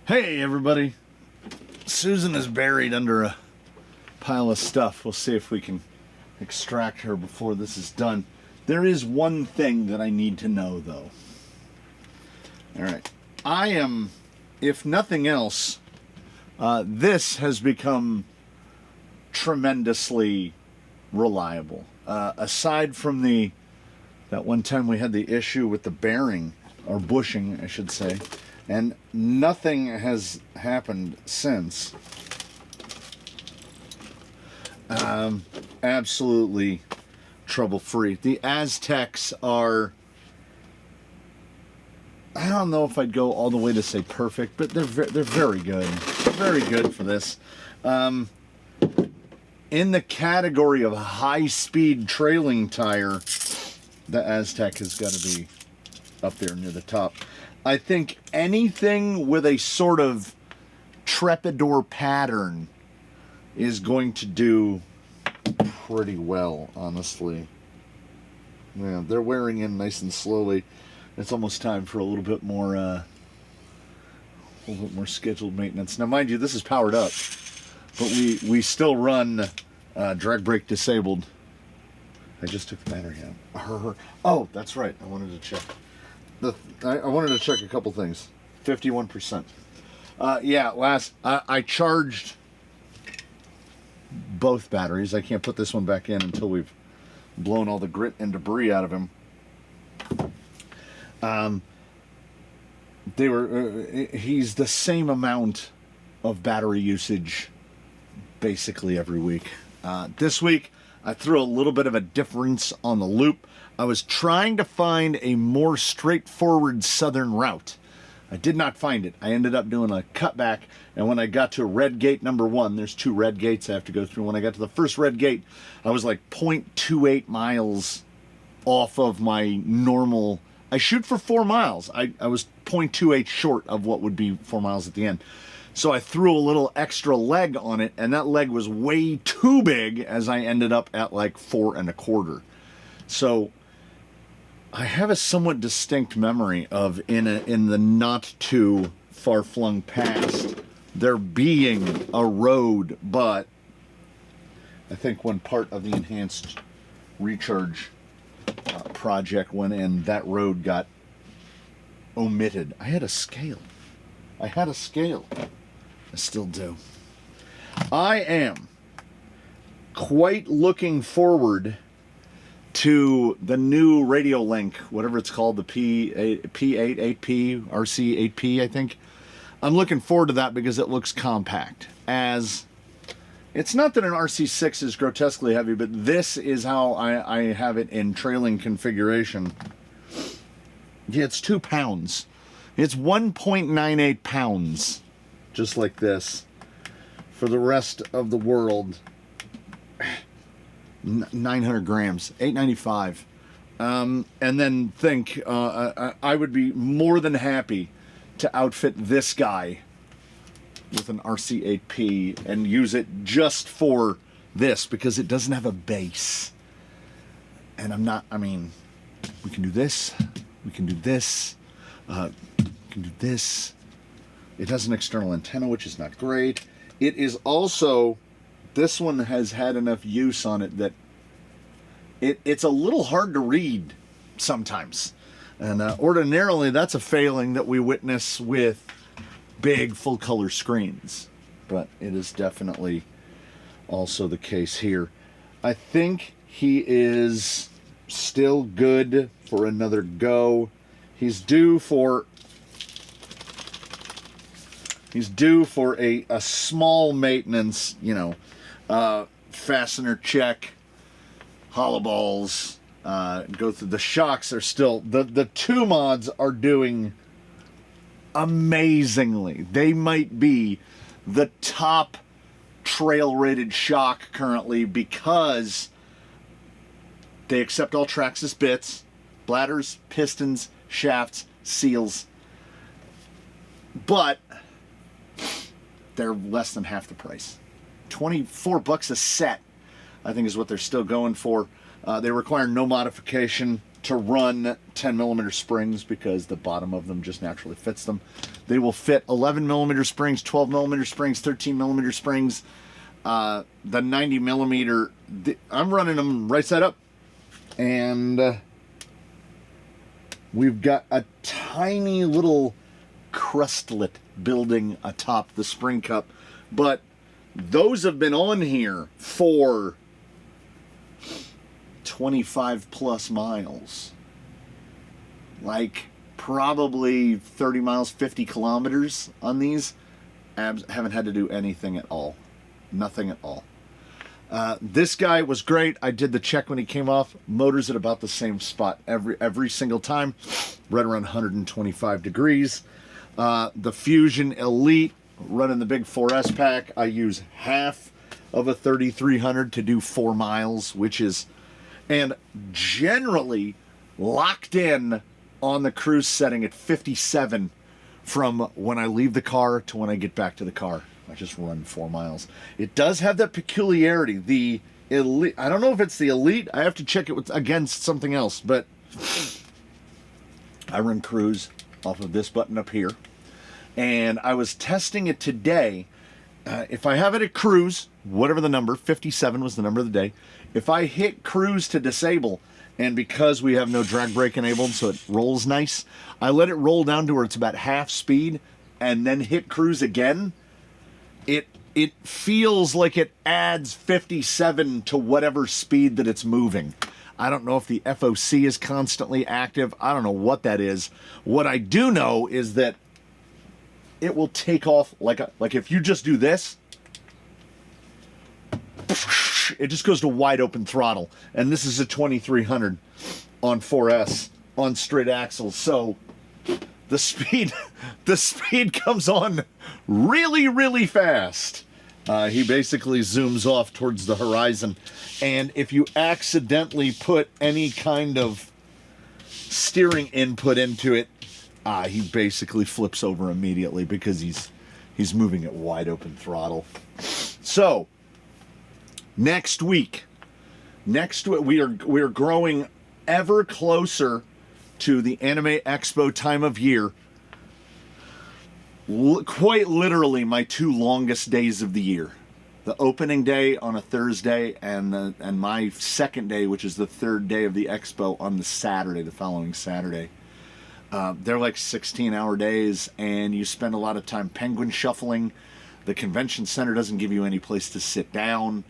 Hey everybody, Susan is buried under a pile of stuff. We'll see if we can extract her before this is done. There is one thing that I need to know though. Alright, I am, if nothing else, this has become tremendously reliable. Aside from that one time we had the issue with the bearing, or bushing I should say, and nothing has happened since. Absolutely trouble-free. The Azteks are, I don't know if I'd go all the way to say perfect, but they're very good. Very good for this. In the category of high-speed trailing tire, the Aztek has got to be up there near the top. I think anything with a sort of trepidor pattern is going to do pretty well, honestly. Yeah, they're wearing in nice and slowly. It's almost time for a little bit more scheduled maintenance. Now, mind you, this is powered up, but we still run drag brake disabled. I just took the battery out. Oh, that's right. I wanted to check. I wanted to check a couple things. 51%. Yeah, I charged both batteries. I can't put this one back in until we've blown all the grit and debris out of him. He's the same amount of battery usage basically every week. This week, I threw a little bit of a difference on the loop. I was trying to find a more straightforward southern route. I did not find it. I ended up doing a cutback, and when I got to red gate number 1, there's 2 red gates I have to go through. When I got to the first red gate, I was like 0.28 miles off of my normal. I shoot for 4 miles. I was 0.28 short of what would be 4 miles at the end. So I threw a little extra leg on it, and that leg was way too big as I ended up at like 4 1/4. So I have a somewhat distinct memory of in the not too far-flung past there being a road, but I think when part of the enhanced recharge project went in, that road got omitted. I had a scale. I still do. I am quite looking forward to the new radio link, whatever it's called, the P8P, RC8P, I think. I'm looking forward to that because it looks compact. As it's not that an RC6 is grotesquely heavy, but this is how I have it in trailing configuration. Yeah, it's 2 pounds. It's 1.98 pounds, just like this. For the rest of the world, 900 grams, $8.95. And then think, I would be more than happy to outfit this guy with an RC8P and use it just for this because it doesn't have a base. And we can do this, we can do this, we can do this. It has an external antenna, which is not great. It is also, this one has had enough use on it that it's a little hard to read sometimes. And ordinarily, that's a failing that we witness with big full-color screens. But it is definitely also the case here. I think he is still good for another go. He's due for a small maintenance, fastener check, hollow balls, go through. The shocks are still, the 2 mods are doing amazingly. They might be the top trail rated shock currently because they accept all Traxxas bits, bladders, pistons, shafts, seals, but they're less than half the price. $24 a set, I think, is what they're still going for. They require no modification. to run 10 millimeter springs because the bottom of them just naturally fits them. They will fit 11 millimeter springs, 12 millimeter springs, 13 millimeter springs. The 90 millimeter, I'm running them right side up. And we've got a tiny little crustlet building atop the spring cup. But those have been on here for 25 plus miles. Like probably 30 miles, 50 kilometers on these. Haven't had to do anything at all. Nothing at all. This guy was great. I did the check when he came off. Motor's at about the same spot every single time. Right around 125 degrees. The Fusion Elite, running the big 4S pack. I use half of a 3300 to do 4 miles, which is, and generally locked in on the cruise setting at 57 from when I leave the car to when I get back to the car. I just run 4 miles. It does have that peculiarity. The Elite, I don't know if it's the Elite. I have to check it against something else, but I run cruise off of this button up here. And I was testing it today. If I have it at cruise, whatever the number, 57 was the number of the day. If I hit cruise to disable, and because we have no drag brake enabled, so it rolls nice, I let it roll down to where it's about half speed, and then hit cruise again. It feels like it adds 57 to whatever speed that it's moving. I don't know if the FOC is constantly active. I don't know what that is. What I do know is that it will take off like if you just do this, it just goes to wide open throttle. And this is a 2300 on 4S on straight axles. So the speed comes on really, really fast. He basically zooms off towards the horizon. And if you accidentally put any kind of steering input into it, he basically flips over immediately because he's moving at wide open throttle. So next week we are growing ever closer to the Anime Expo time of year. Quite literally my 2 longest days of the year. The opening day on a Thursday and my second day, which is the third day of the expo, on the Saturday, the following Saturday. They're like 16-hour days, and you spend a lot of time penguin shuffling. The convention center doesn't give you any place to sit down.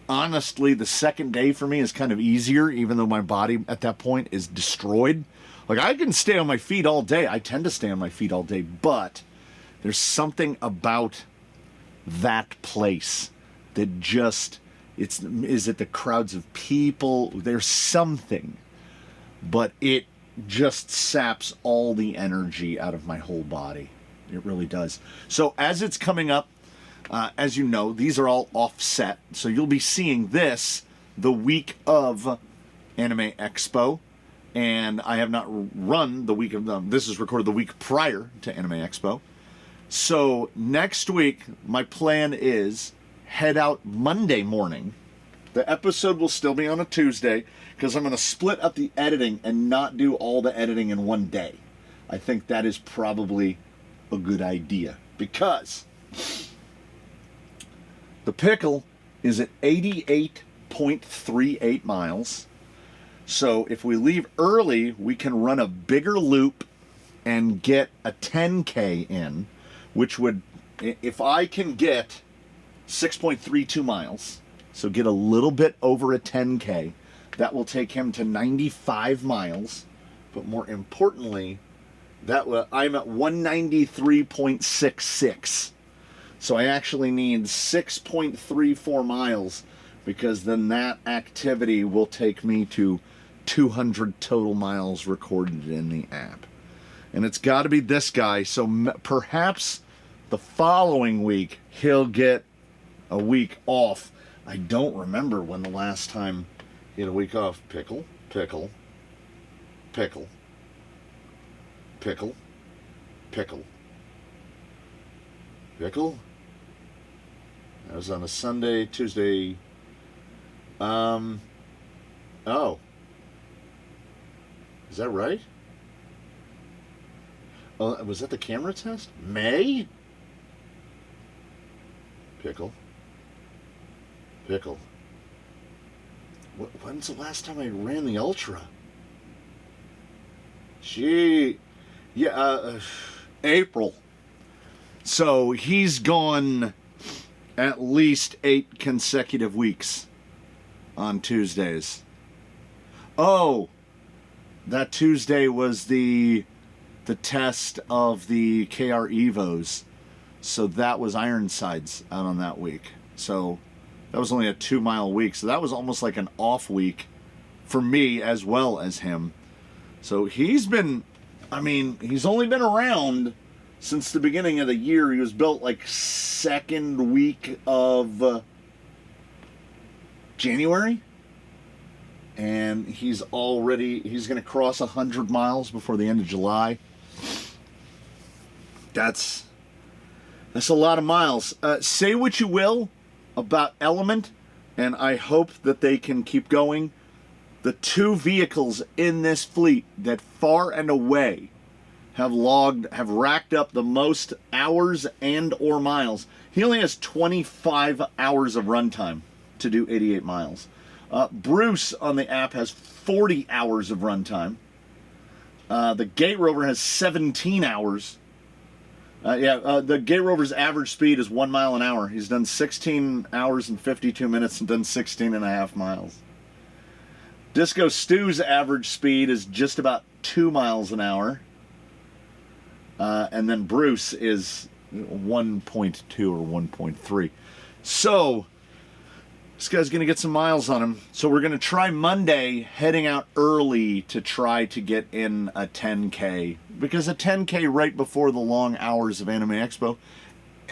Honestly, the second day for me is kind of easier, even though my body at that point is destroyed. Like, I can stay on my feet all day. I tend to stay on my feet all day, but there's something about that place that just, is it the crowds of people? There's something, but it just saps all the energy out of my whole body. It really does. So as it's coming up, as you know, these are all offset. So you'll be seeing this the week of Anime Expo. And I have not run the week of this is recorded the week prior to Anime Expo. So next week, my plan is head out Monday morning. The episode will still be on a Tuesday because I'm going to split up the editing and not do all the editing in one day. I think that is probably a good idea because the Pickle is at 88.38 miles. So if we leave early, we can run a bigger loop and get a 10K in, which would, if I can get 6.32 miles, so get a little bit over a 10K, that will take him to 95 miles. But more importantly, I'm at 193.66. So I actually need 6.34 miles because then that activity will take me to 200 total miles recorded in the app. And it's got to be this guy, so perhaps the following week he'll get a week off. I don't remember when the last time he had a week off. Pickle, pickle, pickle, pickle, pickle, pickle. That was on a Sunday, Tuesday. Oh, Is that right? Oh, was that the camera test? May? Pickle. When's the last time I ran the Ultra? April. So he's gone at least 8 consecutive weeks on Tuesdays. Oh, that Tuesday was the test of the KR Evos. So that was Ironsides out on that week. So that was only a 2-mile week. So that was almost like an off week for me as well as him. So he's only been around since the beginning of the year. He was built like second week of January. And he's going to cross 100 miles before the end of July. That's a lot of miles. Say what you will about Element, and I hope that they can keep going. The 2 vehicles in this fleet that far and away have racked up the most hours and or miles. He only has 25 hours of runtime to do 88 miles. Bruce on the app has 40 hours of runtime. The Gate Rover has 17 hours. The Gate Rover's average speed is 1 mile an hour. He's done 16 hours and 52 minutes and done 16 and a half miles. Disco Stu's average speed is just about 2 miles an hour. And then Bruce is 1.2 or 1.3. So this guy's going to get some miles on him. So we're going to try Monday heading out early to try to get in a 10K. Because a 10K right before the long hours of Anime Expo,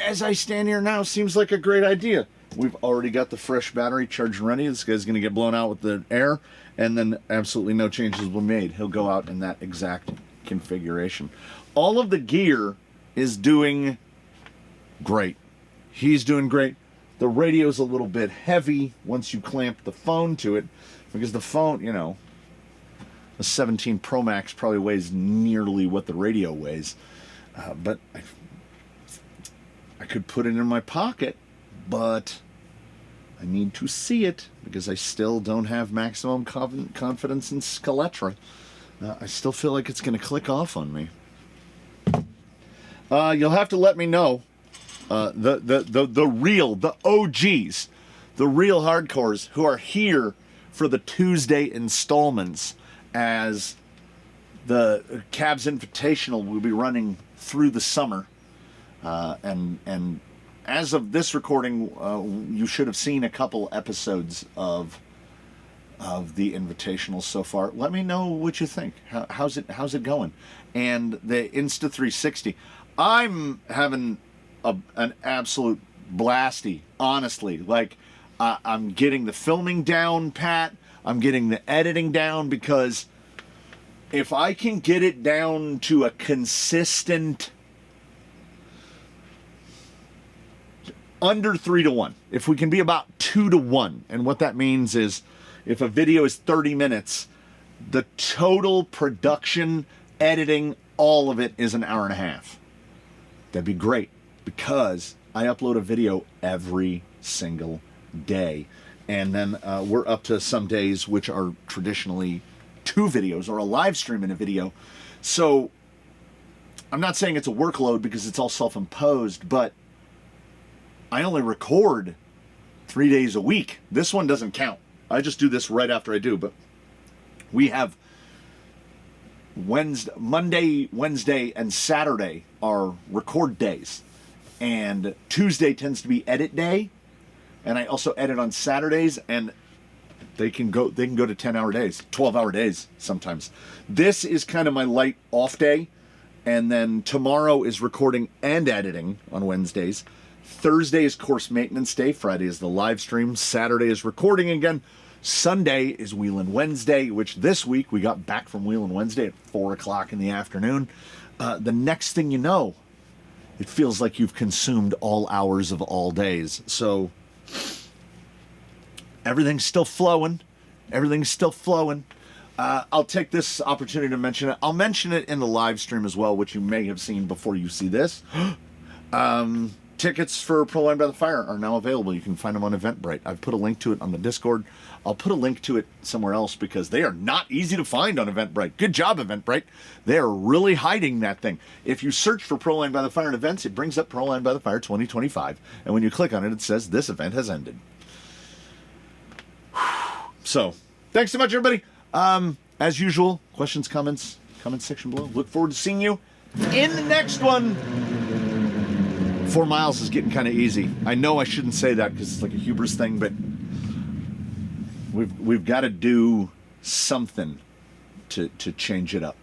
as I stand here now, seems like a great idea. We've already got the fresh battery charged and ready. This guy's going to get blown out with the air, and then absolutely no changes will be made. He'll go out in that exact configuration. All of the gear is doing great. He's doing great. The radio's a little bit heavy once you clamp the phone to it, because the phone, a 17 Pro Max probably weighs nearly what the radio weighs. But I could put it in my pocket, but I need to see it because I still don't have maximum confidence in Skeletra. I still feel like it's going to click off on me. You'll have to let me know. The OGs, the real hardcores who are here for the Tuesday installments, as the Cabs Invitational will be running through the summer. And as of this recording, you should have seen a couple episodes of the Invitational so far. Let me know what you think. How's it going? And the Insta360, I'm having an absolute blasty, honestly. Like, I'm getting the filming down pat. I'm getting the editing down, because if I can get it down to a consistent under 3-1, if we can be about 2-1, and what that means is if a video is 30 minutes, the total production, editing, all of it is an hour and a half. That'd be great, because I upload a video every single day. And then we're up to some days which are traditionally 2 videos or a live stream and a video. So I'm not saying it's a workload, because it's all self-imposed, but I only record 3 days a week. This one doesn't count. I just do this right after I do. But we have Monday, Wednesday, and Saturday are record days. And Tuesday tends to be edit day. And I also edit on Saturdays, and they can go to 10-hour days, 12-hour days sometimes. This is kind of my light off day. And then tomorrow is recording and editing on Wednesdays. Thursday is course maintenance day. Friday is the live stream. Saturday is recording again. Sunday is Wheelin' Wednesday, which this week we got back from Wheelin' Wednesday at 4 o'clock in the afternoon. The next thing you know, it feels like you've consumed all hours of all days. So everything's still flowing. I'll take this opportunity to mention it. I'll mention it in the live stream as well, which you may have seen before you see this. Tickets for Pro Line by the Fire are now available. You can find them on Eventbrite. I've put a link to it on the Discord. I'll put a link to it somewhere else because they are not easy to find on Eventbrite. Good job, Eventbrite. They are really hiding that thing. If you search for Pro Line by the Fire in events, it brings up Pro Line by the Fire 2025. And when you click on it, it says this event has ended. So, thanks so much, everybody. As usual, questions, comments section below. Look forward to seeing you in the next one. 4 miles is getting kind of easy. I know I shouldn't say that because it's like a hubris thing, but we've got to do something to change it up.